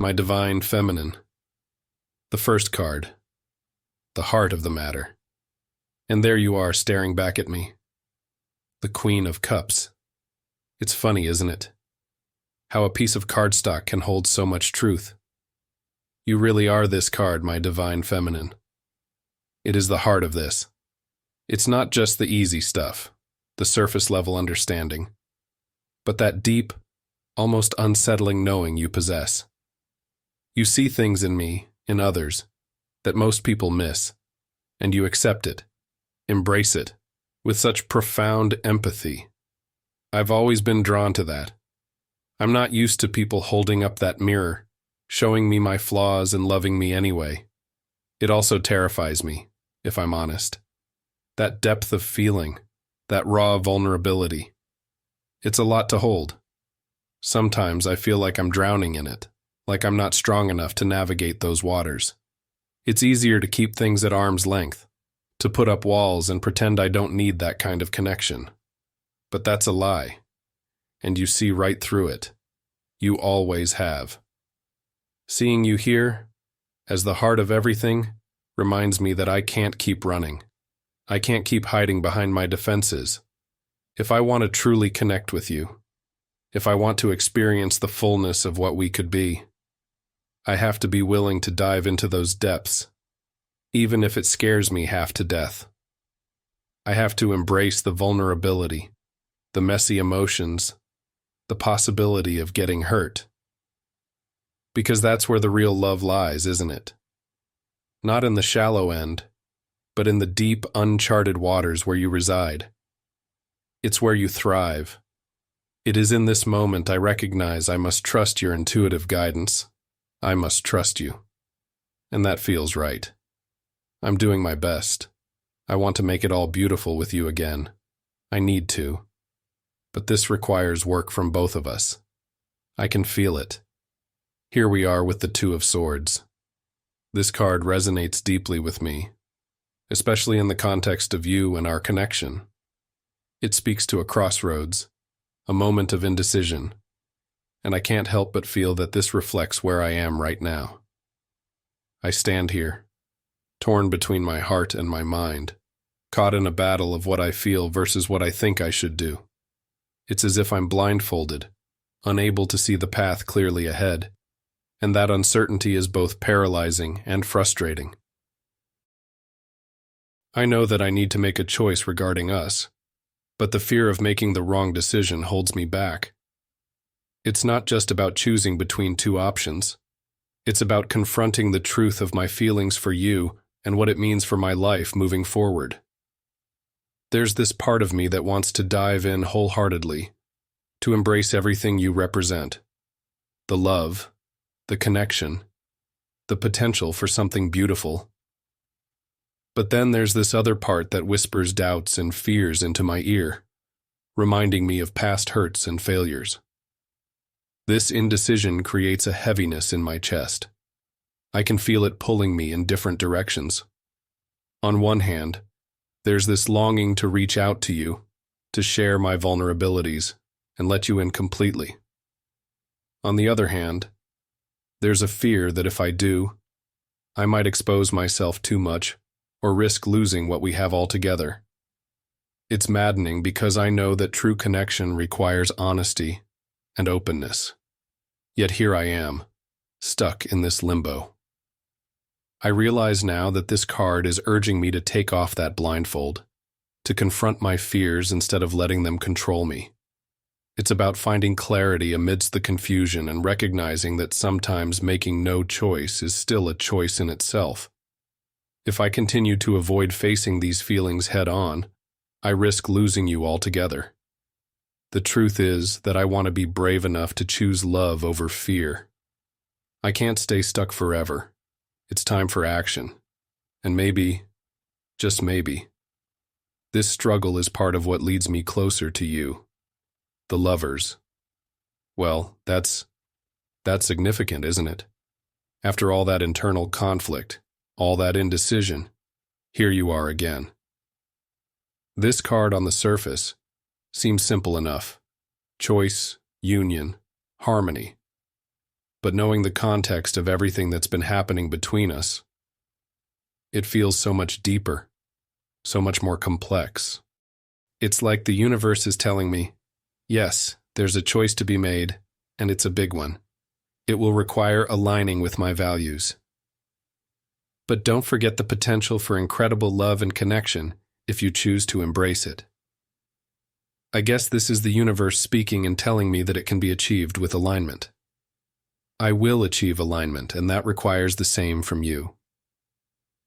My divine feminine. The first card. The heart of the matter. And there you are staring back at me. The Queen of Cups. It's funny, isn't it? How a piece of cardstock can hold so much truth. You really are this card, my divine feminine. It is the heart of this. It's not just the easy stuff, the surface level understanding, but that deep, almost unsettling knowing you possess. You see things in me, in others, that most people miss, and you accept it, embrace it, with such profound empathy. I've always been drawn to that. I'm not used to people holding up that mirror, showing me my flaws and loving me anyway. It also terrifies me, if I'm honest. That depth of feeling, that raw vulnerability. It's a lot to hold. Sometimes I feel like I'm drowning in it, like I'm not strong enough to navigate those waters. It's easier to keep things at arm's length, to put up walls and pretend I don't need that kind of connection. But that's a lie, and you see right through it. You always have. Seeing you here, as the heart of everything, reminds me that I can't keep running. I can't keep hiding behind my defenses. If I want to truly connect with you, if I want to experience the fullness of what we could be, I have to be willing to dive into those depths, even if it scares me half to death. I have to embrace the vulnerability, the messy emotions, the possibility of getting hurt. Because that's where the real love lies, isn't it? Not in the shallow end, but in the deep, uncharted waters where you reside. It's where you thrive. It is in this moment I recognize I must trust your intuitive guidance. I must trust you. And that feels right. I'm doing my best. I want to make it all beautiful with you again. I need to. But this requires work from both of us. I can feel it. Here we are with the Two of Swords. This card resonates deeply with me, especially in the context of you and our connection. It speaks to a crossroads, a moment of indecision, and I can't help but feel that this reflects where I am right now. I stand here, torn between my heart and my mind, caught in a battle of what I feel versus what I think I should do. It's as if I'm blindfolded, unable to see the path clearly ahead, and that uncertainty is both paralyzing and frustrating. I know that I need to make a choice regarding us, but the fear of making the wrong decision holds me back. It's not just about choosing between two options. It's about confronting the truth of my feelings for you and what it means for my life moving forward. There's this part of me that wants to dive in wholeheartedly, to embrace everything you represent. The love, the connection, the potential for something beautiful. But then there's this other part that whispers doubts and fears into my ear, reminding me of past hurts and failures. This indecision creates a heaviness in my chest. I can feel it pulling me in different directions. On one hand, there's this longing to reach out to you, to share my vulnerabilities, and let you in completely. On the other hand, there's a fear that if I do, I might expose myself too much or risk losing what we have altogether. It's maddening because I know that true connection requires honesty and openness. Yet here I am, stuck in this limbo. I realize now that this card is urging me to take off that blindfold, to confront my fears instead of letting them control me. It's about finding clarity amidst the confusion and recognizing that sometimes making no choice is still a choice in itself. If I continue to avoid facing these feelings head-on, I risk losing you altogether. The truth is that I want to be brave enough to choose love over fear. I can't stay stuck forever. It's time for action. And maybe, just maybe, this struggle is part of what leads me closer to you. The lovers. Well, that's significant, isn't it? After all that internal conflict, all that indecision, here you are again. This card on the surface seems simple enough. Choice, union, harmony. but knowing the context of everything that's been happening between us, it feels so much deeper, so much more complex. It's like the universe is telling me, yes, there's a choice to be made, and it's a big one. It will require aligning with my values. But don't forget the potential for incredible love and connection if you choose to embrace it. I guess this is the universe speaking and telling me that it can be achieved with alignment. I will achieve alignment, and that requires the same from you.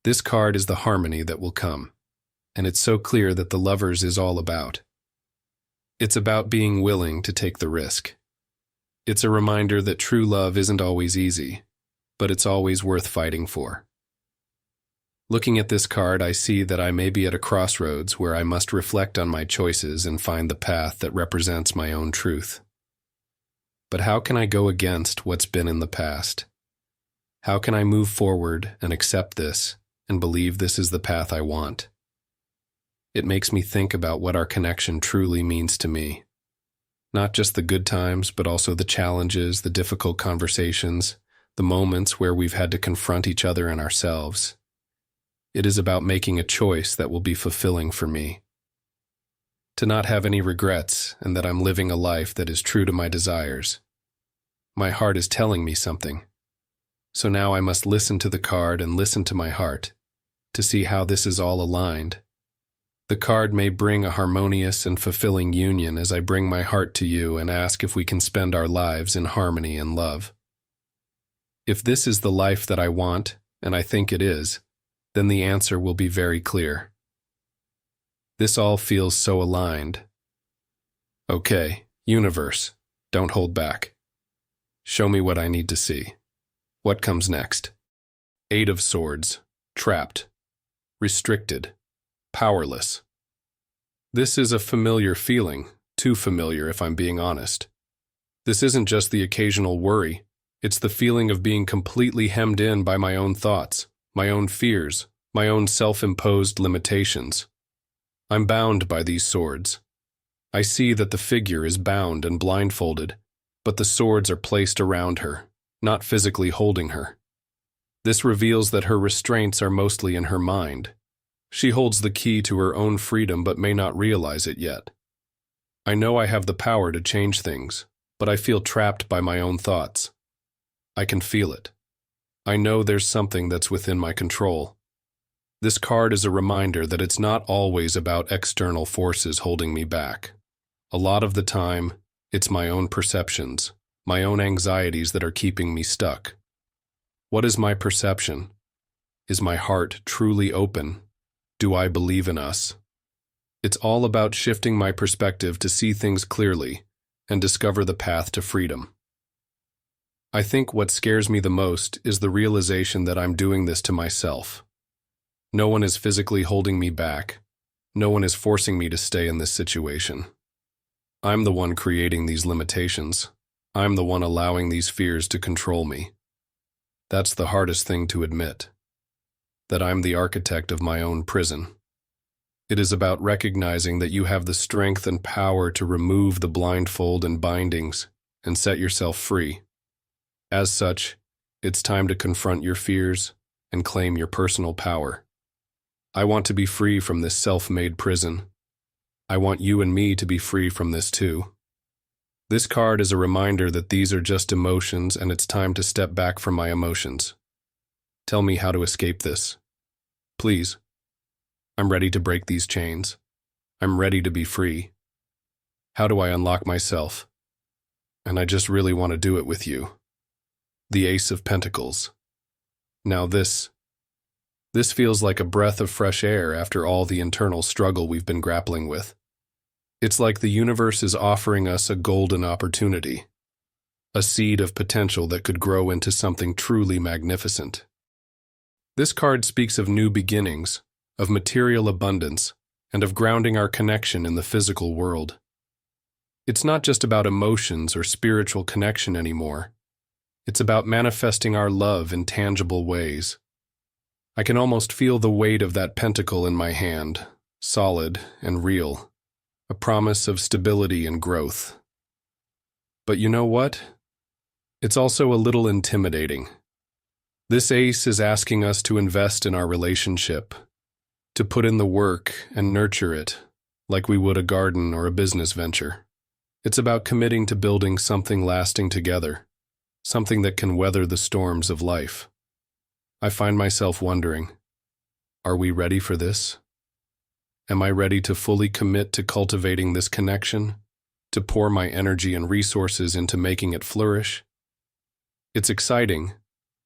This card is the harmony that will come, and it's so clear that the Lovers is all about. It's about being willing to take the risk. It's a reminder that true love isn't always easy, but it's always worth fighting for. Looking at this card, I see that I may be at a crossroads where I must reflect on my choices and find the path that represents my own truth. But how can I go against what's been in the past? How can I move forward and accept this and believe this is the path I want? It makes me think about what our connection truly means to me. Not just the good times, but also the challenges, the difficult conversations, the moments where we've had to confront each other and ourselves. It is about making a choice that will be fulfilling for me. To not have any regrets, and that I'm living a life that is true to my desires. My heart is telling me something. So now I must listen to the card and listen to my heart to see how this is all aligned. The card may bring a harmonious and fulfilling union as I bring my heart to you and ask if we can spend our lives in harmony and love. If this is the life that I want, and I think it is, then the answer will be very clear. This all feels so aligned. Okay, universe, don't hold back. Show me what I need to see. What comes next? 8 of Swords, trapped, restricted, powerless. This is a familiar feeling, too familiar if I'm being honest. This isn't just the occasional worry, it's the feeling of being completely hemmed in by my own thoughts, my own fears, my own self-imposed limitations. I'm bound by these swords. I see that the figure is bound and blindfolded, but the swords are placed around her, not physically holding her. This reveals that her restraints are mostly in her mind. She holds the key to her own freedom but may not realize it yet. I know I have the power to change things, but I feel trapped by my own thoughts. I can feel it. I know there's something that's within my control. This card is a reminder that it's not always about external forces holding me back. A lot of the time, it's my own perceptions, my own anxieties that are keeping me stuck. What is my perception? Is my heart truly open? Do I believe in us? It's all about shifting my perspective to see things clearly and discover the path to freedom. I think what scares me the most is the realization that I'm doing this to myself. No one is physically holding me back. No one is forcing me to stay in this situation. I'm the one creating these limitations. I'm the one allowing these fears to control me. That's the hardest thing to admit, that I'm the architect of my own prison. It is about recognizing that you have the strength and power to remove the blindfold and bindings and set yourself free. As such, it's time to confront your fears and claim your personal power. I want to be free from this self-made prison. I want you and me to be free from this too. This card is a reminder that these are just emotions and it's time to step back from my emotions. Tell me how to escape this. Please. I'm ready to break these chains. I'm ready to be free. How do I unlock myself? And I just really want to do it with you. The Ace of Pentacles. Now this feels like a breath of fresh air after all the internal struggle we've been grappling with. It's like the universe is offering us a golden opportunity, a seed of potential that could grow into something truly magnificent. This card speaks of new beginnings, of material abundance, and of grounding our connection in the physical world. It's not just about emotions or spiritual connection anymore. It's about manifesting our love in tangible ways. I can almost feel the weight of that pentacle in my hand, solid and real, a promise of stability and growth. But you know what? It's also a little intimidating. This ace is asking us to invest in our relationship, to put in the work and nurture it, like we would a garden or a business venture. It's about committing to building something lasting together, something that can weather the storms of life. I find myself wondering, are we ready for this? Am I ready to fully commit to cultivating this connection, to pour my energy and resources into making it flourish? It's exciting,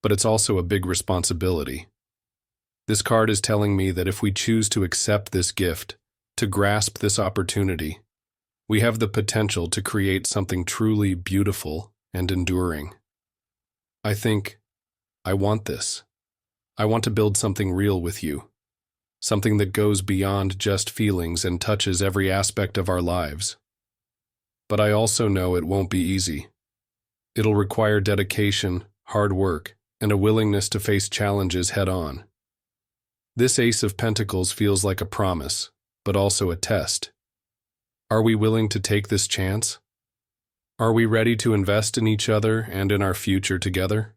but it's also a big responsibility. This card is telling me that if we choose to accept this gift, to grasp this opportunity, we have the potential to create something truly beautiful and enduring. I want this. I want to build something real with you, something that goes beyond just feelings and touches every aspect of our lives. But I also know it won't be easy. It'll require dedication, hard work, and a willingness to face challenges head-on. This Ace of Pentacles feels like a promise, but also a test. Are we willing to take this chance? Are we ready to invest in each other and in our future together?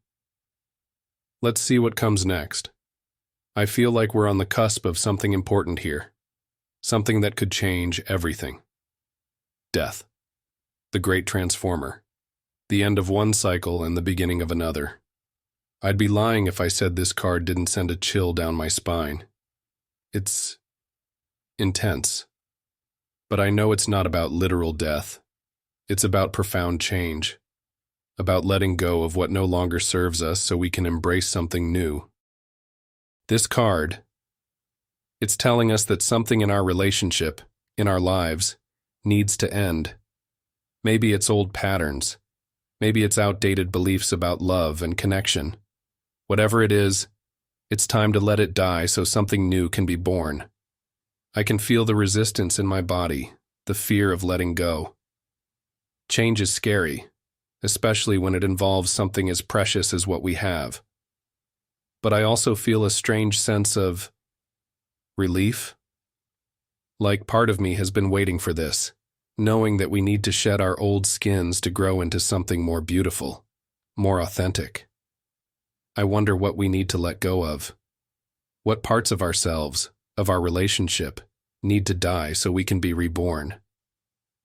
Let's see what comes next. I feel like we're on the cusp of something important here, something that could change everything. Death, the great transformer, the end of one cycle and the beginning of another. I'd be lying if I said this card didn't send a chill down my spine. It's intense. But I know it's not about literal death. It's about profound change, about letting go of what no longer serves us so we can embrace something new. This card, it's telling us that something in our relationship, in our lives, needs to end. Maybe it's old patterns. Maybe it's outdated beliefs about love and connection. Whatever it is, it's time to let it die so something new can be born. I can feel the resistance in my body, the fear of letting go. Change is scary, especially when it involves something as precious as what we have. But I also feel a strange sense of relief. Like part of me has been waiting for this, knowing that we need to shed our old skins to grow into something more beautiful, more authentic. I wonder what we need to let go of. What parts of ourselves, of our relationship, need to die so we can be reborn.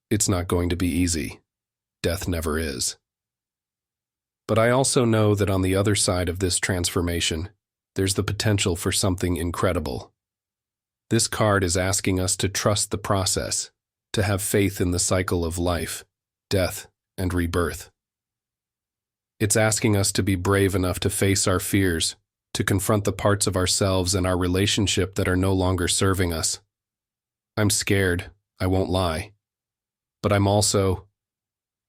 It's not going to be easy. Death never is. But I also know that on the other side of this transformation, there's the potential for something incredible. This card is asking us to trust the process, to have faith in the cycle of life, death, and rebirth. It's asking us to be brave enough to face our fears, to confront the parts of ourselves and our relationship that are no longer serving us. I'm scared, I won't lie. But I'm also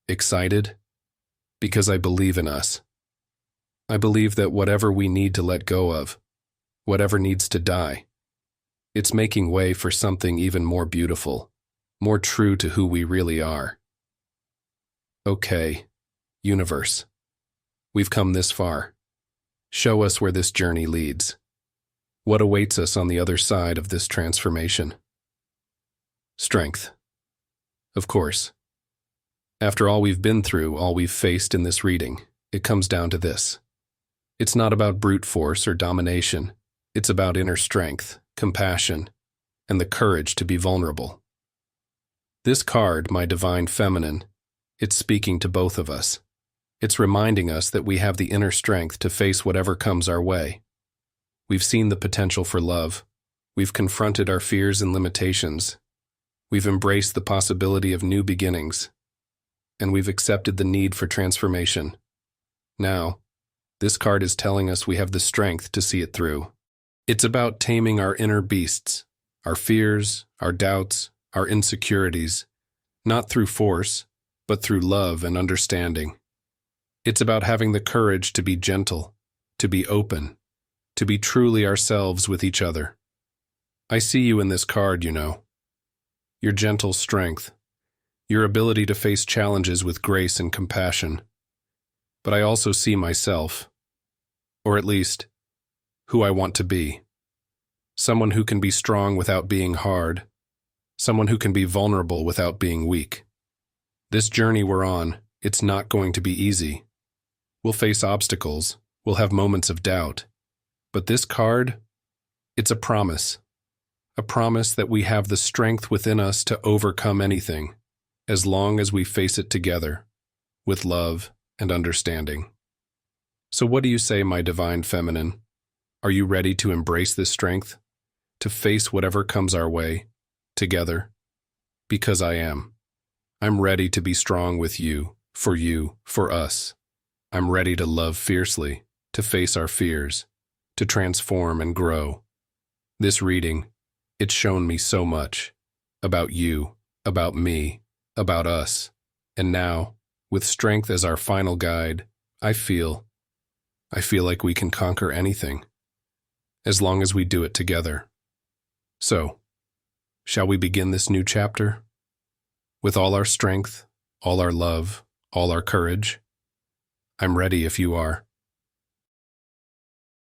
excited because I believe in us. I believe that whatever we need to let go of, whatever needs to die, it's making way for something even more beautiful, more true to who we really are. Okay, universe. We've come this far. Show us where this journey leads. What awaits us on the other side of this transformation? Strength. Of course. After all we've been through, all we've faced in this reading, it comes down to this. It's not about brute force or domination. It's about inner strength, compassion, and the courage to be vulnerable. This card, my divine feminine, it's speaking to both of us. It's reminding us that we have the inner strength to face whatever comes our way. We've seen the potential for love. We've confronted our fears and limitations. We've embraced the possibility of new beginnings. And we've accepted the need for transformation. Now, this card is telling us we have the strength to see it through. It's about taming our inner beasts, our fears, our doubts, our insecurities, not through force, but through love and understanding. It's about having the courage to be gentle, to be open, to be truly ourselves with each other. I see you in this card, you know. Your gentle strength, your ability to face challenges with grace and compassion. But I also see myself, or at least, who I want to be. Someone who can be strong without being hard. Someone who can be vulnerable without being weak. This journey we're on, it's not going to be easy. We'll face obstacles, we'll have moments of doubt. But this card, it's a promise that we have the strength within us to overcome anything, as long as we face it together, with love and understanding. So what do you say, my divine feminine? Are you ready to embrace this strength, to face whatever comes our way, together? Because I am. I'm ready to be strong with you, for us. I'm ready to love fiercely, to face our fears, to transform and grow. This reading, it's shown me so much about you, about me, about us. And now, with strength as our final guide, I feel like we can conquer anything, as long as we do it together. So, shall we begin this new chapter? With all our strength, all our love, all our courage? I'm ready if you are.